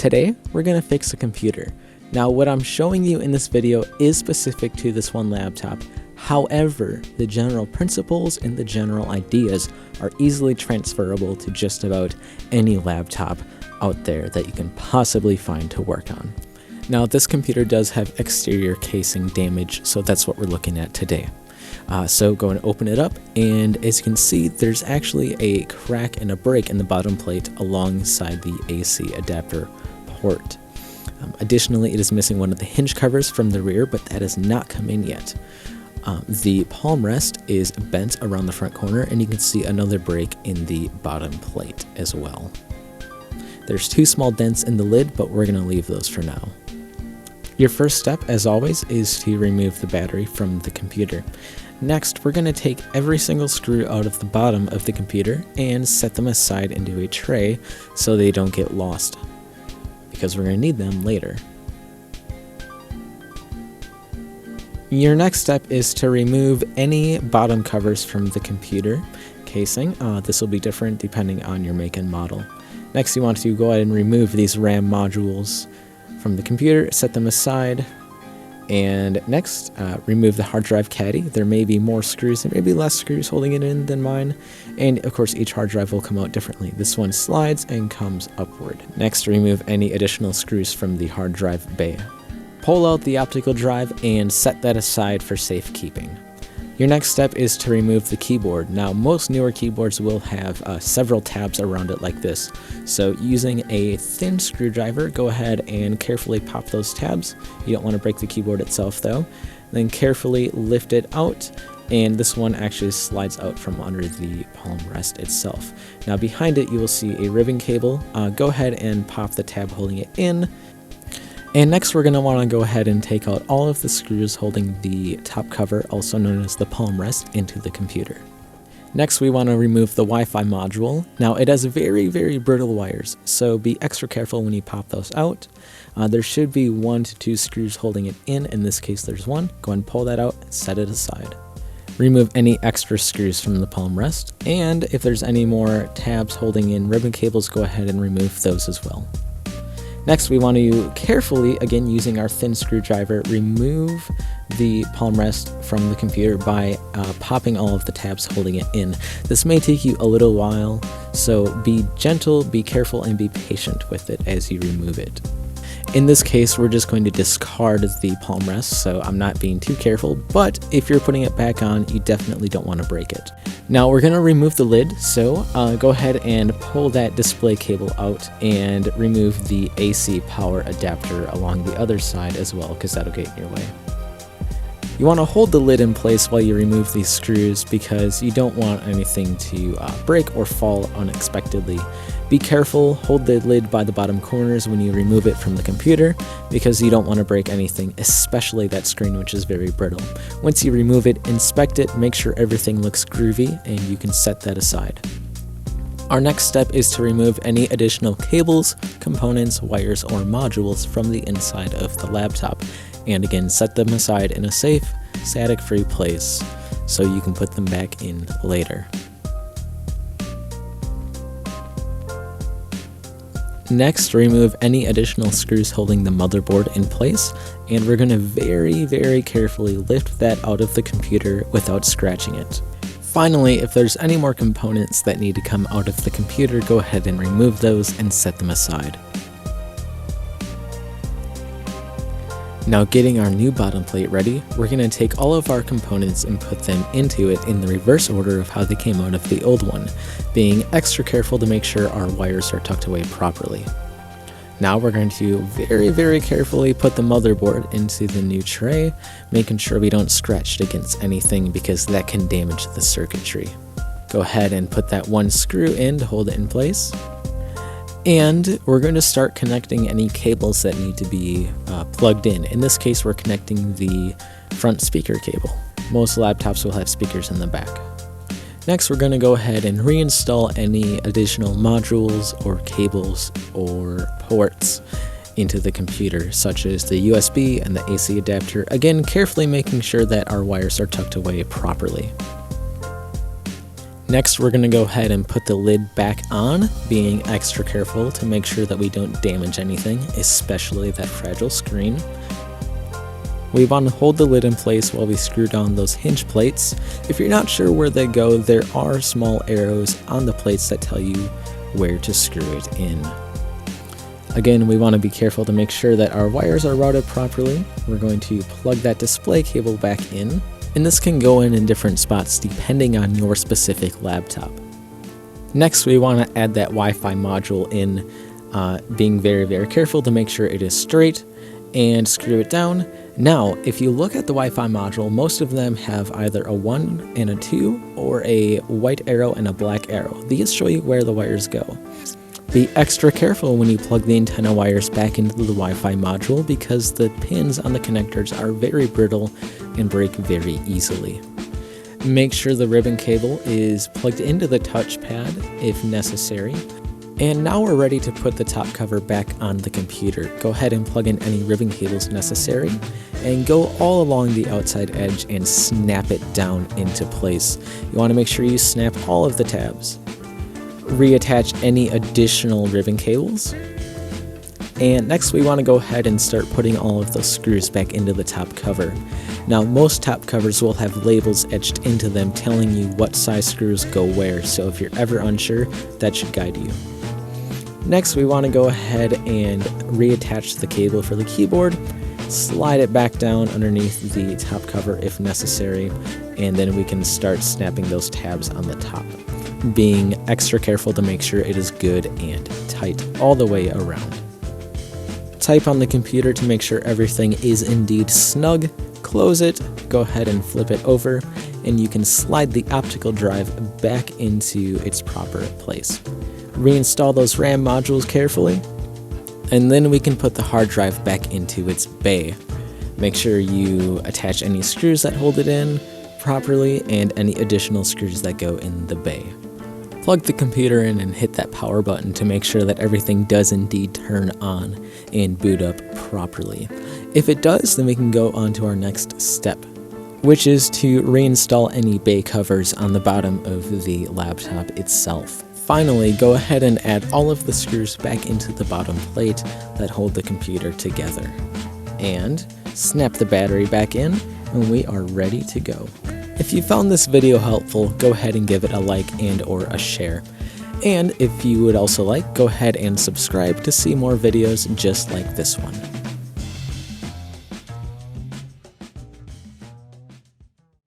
Today, we're going to fix a computer. Now, what I'm showing you in this video is specific to this one laptop. However, the general principles and the general ideas are easily transferable to just about any laptop out there that you can possibly find to work on. Now, this computer does have exterior casing damage, so that's what we're looking at today. So go and open it up, and as you can see, there's actually a crack and a break in the bottom plate alongside the AC adapter port. Additionally, it is missing one of the hinge covers from the rear, but that has not come in yet. The palm rest is bent around the front corner, and you can see another break in the bottom plate as well. There's two small dents in the lid, but we're going to leave those for now. Your first step, as always, is to remove the battery from the computer. Next, we're going to take every single screw out of the bottom of the computer and set them aside into a tray so they don't get lost, because we're going to need them later. Your next step is to remove any bottom covers from the computer casing. This will be different depending on your make and model. Next, you want to go ahead and remove these RAM modules from the computer, set them aside, and next, remove the hard drive caddy. There may be more screws, there may be less screws holding it in than mine, and of course each hard drive will come out differently. This one slides and comes upward. Next, remove any additional screws from the hard drive bay. Pull out the optical drive and set that aside for safekeeping. Your next step is to remove the keyboard. Now, most newer keyboards will have several tabs around it like this. So using a thin screwdriver, go ahead and carefully pop those tabs. You don't want to break the keyboard itself though. Then carefully lift it out, and this one actually slides out from under the palm rest itself. Now behind it you will see a ribbon cable. Go ahead and pop the tab holding it in. And next, we're going to want to go ahead and take out all of the screws holding the top cover, also known as the palm rest, into the computer. Next, we want to remove the Wi-Fi module. Now, it has very, very brittle wires, so be extra careful when you pop those out. There should be 1 to 2 screws holding it in this case there's one. Go ahead and pull that out, set it aside. Remove any extra screws from the palm rest, and if there's any more tabs holding in ribbon cables, go ahead and remove those as well. Next, we want to carefully, again using our thin screwdriver, remove the palm rest from the computer by popping all of the tabs holding it in. This may take you a little while, so be gentle, be careful, and be patient with it as you remove it. In this case, we're just going to discard the palm rest, so I'm not being too careful, but if you're putting it back on, you definitely don't want to break it. Now we're going to remove the lid, so go ahead and pull that display cable out and remove the AC power adapter along the other side as well, because that'll get in your way. You want to hold the lid in place while you remove these screws because you don't want anything to break or fall unexpectedly. Be careful, hold the lid by the bottom corners when you remove it from the computer because you don't want to break anything, especially that screen, which is very brittle. Once you remove it, inspect it, make sure everything looks groovy, and you can set that aside. Our next step is to remove any additional cables, components, wires, or modules from the inside of the laptop. And again, set them aside in a safe, static-free place so you can put them back in later. Next, remove any additional screws holding the motherboard in place, and we're going to very, very carefully lift that out of the computer without scratching it. Finally, if there's any more components that need to come out of the computer, go ahead and remove those and set them aside. Now, getting our new bottom plate ready, we're going to take all of our components and put them into it in the reverse order of how they came out of the old one, being extra careful to make sure our wires are tucked away properly. Now we're going to very, very carefully put the motherboard into the new tray, making sure we don't scratch it against anything because that can damage the circuitry. Go ahead and put that one screw in to hold it in place. And we're going to start connecting any cables that need to be plugged in. In this case, we're connecting the front speaker cable. Most laptops will have speakers in the back. Next, we're going to go ahead and reinstall any additional modules or cables or ports into the computer, such as the USB and the AC adapter. Again, carefully making sure that our wires are tucked away properly. Next, we're going to go ahead and put the lid back on, being extra careful to make sure that we don't damage anything, especially that fragile screen. We want to hold the lid in place while we screw down those hinge plates. If you're not sure where they go, there are small arrows on the plates that tell you where to screw it in. Again, we want to be careful to make sure that our wires are routed properly. We're going to plug that display cable back in, and this can go in different spots depending on your specific laptop. Next, we want to add that Wi-Fi module in, being very, very careful to make sure it is straight, and screw it down. Now, if you look at the Wi-Fi module, most of them have either a 1 and a 2 or a white arrow and a black arrow. These show you where the wires go. Be extra careful when you plug the antenna wires back into the Wi-Fi module because the pins on the connectors are very brittle and break very easily. Make sure the ribbon cable is plugged into the touchpad if necessary. And now we're ready to put the top cover back on the computer. Go ahead and plug in any ribbon cables necessary and go all along the outside edge and snap it down into place. You want to make sure you snap all of the tabs. Reattach any additional ribbon cables. And next we want to go ahead and start putting all of those screws back into the top cover. Now most top covers will have labels etched into them telling you what size screws go where, so if you're ever unsure, that should guide you. Next we want to go ahead and reattach the cable for the keyboard, slide it back down underneath the top cover if necessary, and then we can start snapping those tabs on the top, being extra careful to make sure it is good and tight all the way around. Type on the computer to make sure everything is indeed snug, close it, go ahead and flip it over, and you can slide the optical drive back into its proper place. Reinstall those RAM modules carefully, and then we can put the hard drive back into its bay. Make sure you attach any screws that hold it in properly and any additional screws that go in the bay. Plug the computer in and hit that power button to make sure that everything does indeed turn on and boot up properly. If it does, then we can go on to our next step, which is to reinstall any bay covers on the bottom of the laptop itself. Finally, go ahead and add all of the screws back into the bottom plate that hold the computer together. And snap the battery back in, and we are ready to go. If you found this video helpful, go ahead and give it a like and or a share. And if you would also like, go ahead and subscribe to see more videos just like this one.